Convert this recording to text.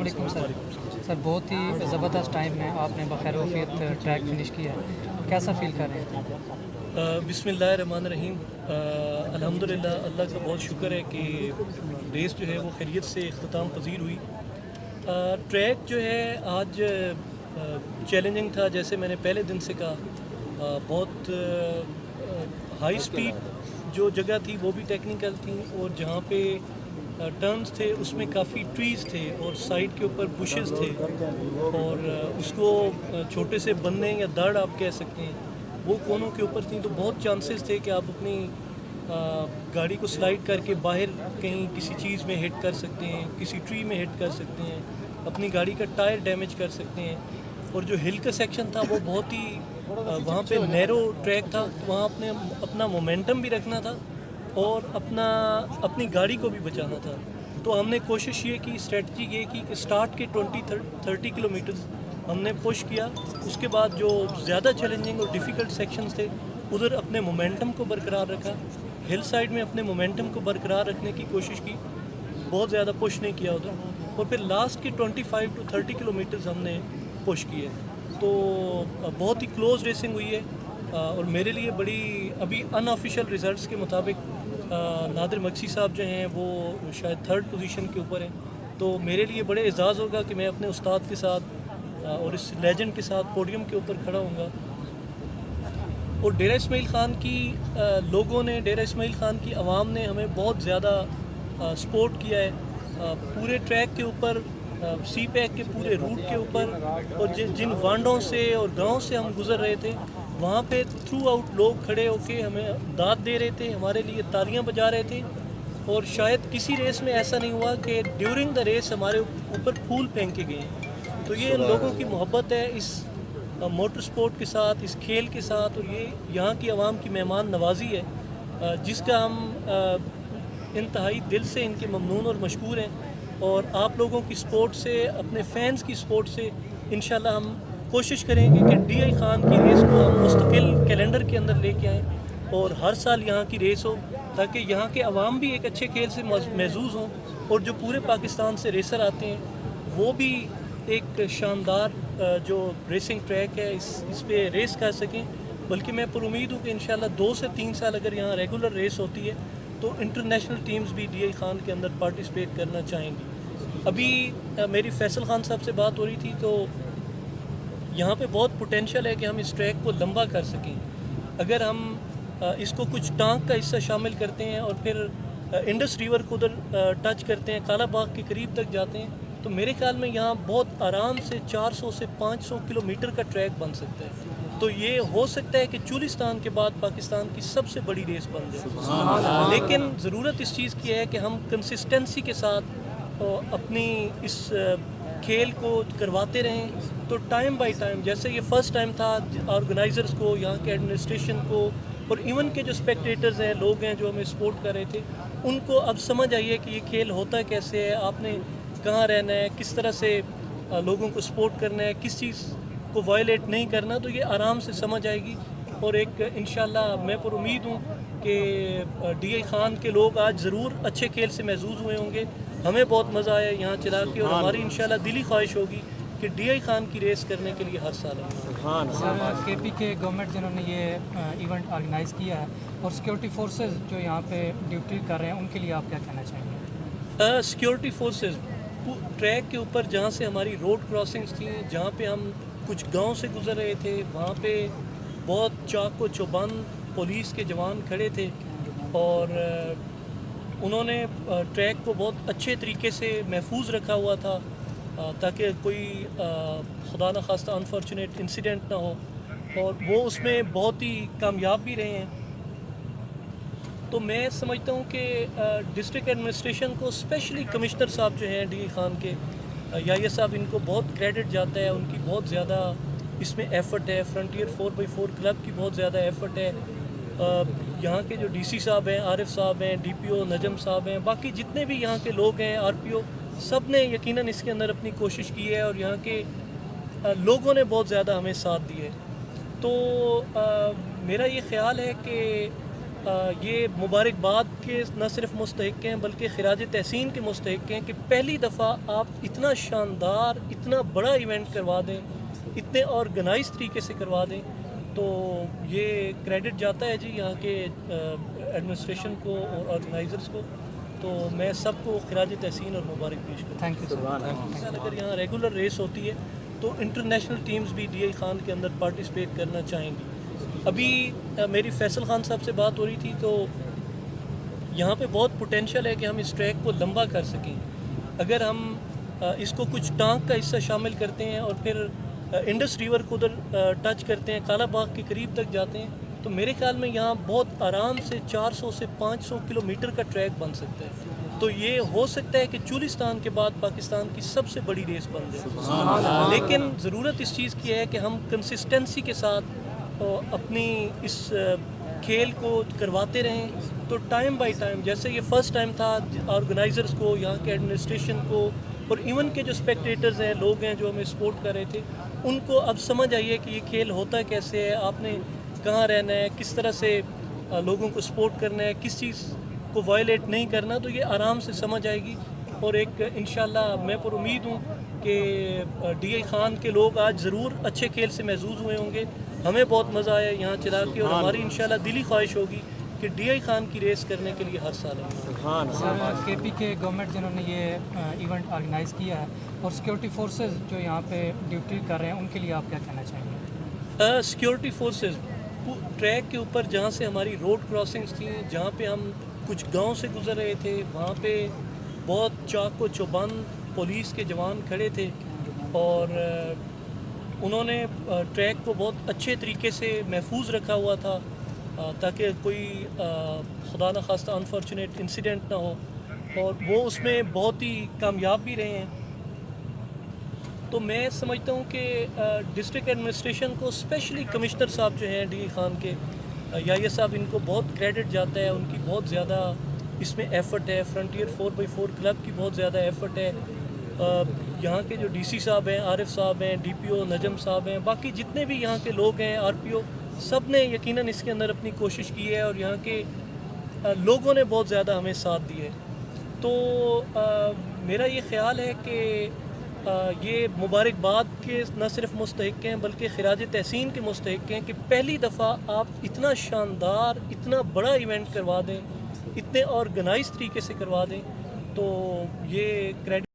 وعلیکم سر سر بہت ہی زبردست ٹائم میں آپ نے بخیر وفیت ٹریک فنش کیا ہے، کیسا فیل کر رہے ہیں؟ بسم اللہ الرحمن الرحیم۔ الحمدللہ اللہ کا بہت شکر ہے کہ ریس جو ہے وہ خیریت سے اختتام پذیر ہوئی۔ ٹریک جو ہے آج چیلنجنگ تھا، جیسے میں نے پہلے دن سے کہا، بہت ہائی سپیڈ جو جگہ تھی وہ بھی ٹیکنیکل تھی، اور جہاں پہ ٹرنز تھے اس میں کافی ٹریز تھے اور سائڈ کے اوپر بشز تھے، اور اس کو چھوٹے سے بننے یا دڑ آپ کہہ سکتے ہیں، وہ کونوں کے اوپر تھیں، تو بہت چانسز تھے کہ آپ اپنی گاڑی کو سلائڈ کر کے باہر کہیں کسی چیز میں ہٹ کر سکتے ہیں، کسی ٹری میں ہٹ کر سکتے ہیں، اپنی گاڑی کا ٹائر ڈیمیج کر سکتے ہیں۔ اور جو ہل کا سیکشن تھا وہ بہت ہی وہاں پہ نیرو ٹریک تھا، تو وہاں اپنا مومنٹم بھی رکھنا تھا اور اپنی گاڑی کو بھی بچانا تھا۔ تو ہم نے کوشش یہ کی، اسٹریٹجی یہ کی کہ سٹارٹ کے 20-30 کلومیٹرز ہم نے پش کیا، اس کے بعد جو زیادہ چیلنجنگ اور ڈیفیکلٹ سیکشنز تھے ادھر اپنے مومنٹم کو برقرار رکھا، ہل سائڈ میں اپنے مومنٹم کو برقرار رکھنے کی کوشش کی، بہت زیادہ پش نہیں کیا ادھر، اور پھر لاسٹ کے 25-30 کلومیٹرز ہم نے پش کیے۔ تو بہت ہی کلوز ریسنگ ہوئی ہے، اور میرے لیے بڑی ابھی ان آفیشیل ریزلٹس کے مطابق نادر مکسی صاحب جو ہیں وہ شاید 3rd پوزیشن کے اوپر ہیں، تو میرے لیے بڑے اعزاز ہوگا کہ میں اپنے استاد کے ساتھ اور اس لیجنڈ کے ساتھ پوڈیم کے اوپر کھڑا ہوں گا۔ اور ڈیرہ اسماعیل خان کی لوگوں نے، ڈیرہ اسماعیل خان کی عوام نے ہمیں بہت زیادہ سپورٹ کیا ہے، پورے ٹریک کے اوپر، سی پیک کے پورے روٹ کے اوپر، اور جن وانڈوں سے اور گاؤں سے ہم گزر رہے تھے وہاں پہ تھرو آؤٹ لوگ کھڑے ہو کے ہمیں داد دے رہے تھے، ہمارے لیے تالیاں بجا رہے تھے، اور شاید کسی ریس میں ایسا نہیں ہوا کہ ڈیورنگ دا ریس ہمارے اوپر پھول پھینکے گئے ہیں۔ تو یہ ان لوگوں کی محبت ہے اس موٹر سپورٹ کے ساتھ، اس کھیل کے ساتھ، اور یہ یہاں کی عوام کی مہمان نوازی ہے، جس کا ہم انتہائی دل سے ان کے ممنون اور مشکور ہیں۔ اور آپ لوگوں کی سپورٹ سے، اپنے فینس کی سپورٹ سے انشاءاللہ ہم کوشش کریں گے کہ ڈی آئی خان کی ریس کو ہم مستقل کیلنڈر کے اندر لے کے آئیں، اور ہر سال یہاں کی ریس ہو، تاکہ یہاں کے عوام بھی ایک اچھے کھیل سے محظوظ ہوں، اور جو پورے پاکستان سے ریسر آتے ہیں وہ بھی ایک شاندار جو ریسنگ ٹریک ہے اس پہ ریس کر سکیں۔ بلکہ میں پر امید ہوں کہ انشاءاللہ 2 سے 3 سال اگر یہاں ریگولر ریس ہوتی ہے تو انٹرنیشنل ٹیمز بھی ڈی آئی خان کے اندر پارٹیسپیٹ کرنا چاہیں گی۔ ابھی میری فیصل خان صاحب سے بات ہو رہی تھی، تو یہاں پہ بہت پوٹینشیل ہے کہ ہم اس ٹریک کو لمبا کر سکیں، اگر ہم اس کو کچھ ٹانک کا حصہ شامل کرتے ہیں اور پھر انڈس ریور کو ادھر ٹچ کرتے ہیں، کالا باغ کے قریب تک جاتے ہیں، تو میرے خیال میں یہاں بہت آرام سے 400 سے 500 کلومیٹر کا ٹریک بن سکتا ہے۔ تو یہ ہو سکتا ہے کہ چولستان کے بعد پاکستان کی سب سے بڑی ریس بن جائے، لیکن ضرورت اس چیز کی ہے کہ ہم کنسسٹنسی کے ساتھ اپنی اس کھیل کو کرواتے رہیں۔ تو ٹائم بائی ٹائم، جیسے یہ فرسٹ ٹائم تھا، آرگنائزرز کو، یہاں کے ایڈمنسٹریشن کو، اور ایون کے جو اسپیکٹیٹرز ہیں، لوگ ہیں جو ہمیں سپورٹ کر رہے تھے، ان کو اب سمجھ آئیے کہ یہ کھیل ہوتا کیسے ہے، آپ نے کہاں رہنا ہے، کس طرح سے لوگوں کو سپورٹ کرنا ہے، کس چیز کو وائلیٹ نہیں کرنا، تو یہ آرام سے سمجھ آئے گی۔ اور ایک انشاءاللہ میں پر امید ہوں کہ ڈی آئی خان کے لوگ آج ضرور اچھے کھیل سے محظوظ ہوئے ہوں گے، ہمیں بہت مزہ آیا یہاں چلا کے، اور ہماری انشاءاللہ دلی خواہش ہوگی کہ ڈی آئی خان کی ریس کرنے کے لیے ہر سال آئیں۔ سر کے پی کے گورنمنٹ جنہوں نے یہ ایونٹ آرگنائز کیا ہے، اور سیکورٹی فورسز جو یہاں پہ ڈیوٹی کر رہے ہیں، ان کے لیے آپ کیا کہنا چاہیں گے؟ سیکورٹی فورسز ٹریک کے اوپر جہاں سے ہماری روڈ کراسنگز تھیں، جہاں پہ ہم کچھ گاؤں سے گزر رہے تھے، وہاں پہ بہت چاق و چوبند پولیس کے جوان کھڑے تھے، اور انہوں نے ٹریک کو بہت اچھے طریقے سے محفوظ رکھا ہوا تھا، تاکہ کوئی خدا نخواستہ انفارچونیٹ انسیڈنٹ نہ ہو، اور وہ اس میں بہت ہی کامیاب بھی رہے ہیں۔ تو میں سمجھتا ہوں کہ ڈسٹرکٹ ایڈمنسٹریشن کو، اسپیشلی کمشنر صاحب جو ہیں ڈی آئی خان کے، یہ صاحب، ان کو بہت کریڈٹ جاتا ہے، ان کی بہت زیادہ اس میں ایفرٹ ہے، فرنٹیئر 4x4 کلب کی بہت زیادہ ایفرٹ ہے، یہاں کے جو ڈی سی صاحب ہیں، عارف صاحب ہیں، ڈی پی او نجم صاحب ہیں، باقی جتنے بھی یہاں کے لوگ ہیں، آر پی او، سب نے یقیناً اس کے اندر اپنی کوشش کی ہے، اور یہاں کے لوگوں نے بہت زیادہ ہمیں ساتھ دیے۔ تو میرا یہ خیال ہے کہ یہ مبارکباد کے نہ صرف مستحق ہیں بلکہ خراج تحسین کے مستحق ہیں کہ پہلی دفعہ آپ اتنا شاندار اتنا بڑا ایونٹ کروا دیں، اتنے آرگنائز طریقے سے کروا دیں، تو یہ کریڈٹ جاتا ہے جی یہاں کے ایڈمنسٹریشن کو اور آرگنائزرز کو، تو میں سب کو خراج تحسین اور مبارک پیش کرتا ہوں۔ تھینک یو اگر یہاں ریگولر ریس ہوتی ہے تو انٹرنیشنل ٹیمز بھی ڈی آئی خان کے اندر پارٹیسپیٹ کرنا چاہیں گی۔ ابھی میری فیصل خان صاحب سے بات ہو رہی تھی تو یہاں پہ بہت پوٹینشیل ہے کہ ہم اس ٹریک کو لمبا کر سکیں، اگر ہم اس کو کچھ ٹانک کا حصہ شامل کرتے ہیں اور پھر انڈس ریور کو ادھر ٹچ کرتے ہیں، کالا باغ کے قریب تک جاتے ہیں، تو میرے خیال میں یہاں بہت آرام سے 400 سے 500 کلومیٹر کا ٹریک بن سکتا ہے۔ تو یہ ہو سکتا ہے کہ چولستان کے بعد پاکستان کی سب سے بڑی ریس بن جائے، لیکن ضرورت اس چیز کی ہے کہ ہم کنسسٹنسی کے ساتھ اپنی اس کھیل کو کرواتے رہیں، تو ٹائم بائی ٹائم، جیسے یہ فرسٹ ٹائم تھا، آرگنائزرز کو، یہاں کے ایڈمنسٹریشن کو اور ایون کے جو اسپیکٹیٹرز ہیں، لوگ ہیں جو ہمیں سپورٹ کر رہے تھے، ان کو اب سمجھ آئیے کہ یہ کھیل ہوتا کیسے ہے، آپ نے کہاں رہنا ہے، کس طرح سے لوگوں کو سپورٹ کرنا ہے، کس چیز کو وائلیٹ نہیں کرنا، تو یہ آرام سے سمجھ آئے گی۔ اور ایک انشاءاللہ میں پر امید ہوں کہ ڈی آئی خان کے لوگ آج ضرور اچھے کھیل سے محظوظ ہوئے ہوں گے، ہمیں بہت مزہ آیا یہاں چلا کے، اور ہماری انشاءاللہ دلی خواہش ہوگی کہ ڈی آئی خان کی ریس کرنے کے لیے ہر سال آئیں۔ سر کے پی کے گورنمنٹ جنہوں نے یہ ایونٹ آرگنائز کیا ہے اور سیکورٹی فورسز جو یہاں پہ ڈیوٹی کر رہے ہیں ان کے لیے آپ کیا کہنا چاہیں گے؟ سیکورٹی فورسز ٹریک کے اوپر جہاں سے ہماری روڈ کراسنگز تھیں، جہاں پہ ہم کچھ گاؤں سے گزر رہے تھے، وہاں پہ بہت چاق و چوبند پولیس کے جوان کھڑے تھے، اور انہوں نے ٹریک کو بہت اچھے طریقے سے محفوظ رکھا ہوا تھا تاکہ کوئی خدا نخواستہ انفارچونیٹ انسیڈنٹ نہ ہو، اور وہ اس میں بہت ہی کامیاب بھی رہے ہیں۔ تو میں سمجھتا ہوں کہ ڈسٹرکٹ ایڈمنسٹریشن کو، اسپیشلی کمشنر صاحب جو ہیں ڈی آئی خان کے، یہ صاحب، ان کو بہت کریڈٹ جاتا ہے، ان کی بہت زیادہ اس میں ایفرٹ ہے، فرنٹیئر 4x4 کلب کی بہت زیادہ ایفرٹ ہے، یہاں کے جو ڈی سی صاحب ہیں، عارف صاحب ہیں، ڈی پی او نجم صاحب ہیں، باقی جتنے بھی یہاں کے لوگ ہیں، آر پی او، سب نے یقیناً اس کے اندر اپنی کوشش کی ہے، اور یہاں کے لوگوں نے بہت زیادہ ہمیں ساتھ دیے۔ تو میرا یہ خیال ہے کہ یہ مبارکباد کے نہ صرف مستحق ہیں بلکہ خراج تحسین کے مستحق ہیں کہ پہلی دفعہ آپ اتنا شاندار اتنا بڑا ایونٹ کروا دیں، اتنے آرگنائز طریقے سے کروا دیں، تو یہ کریڈٹ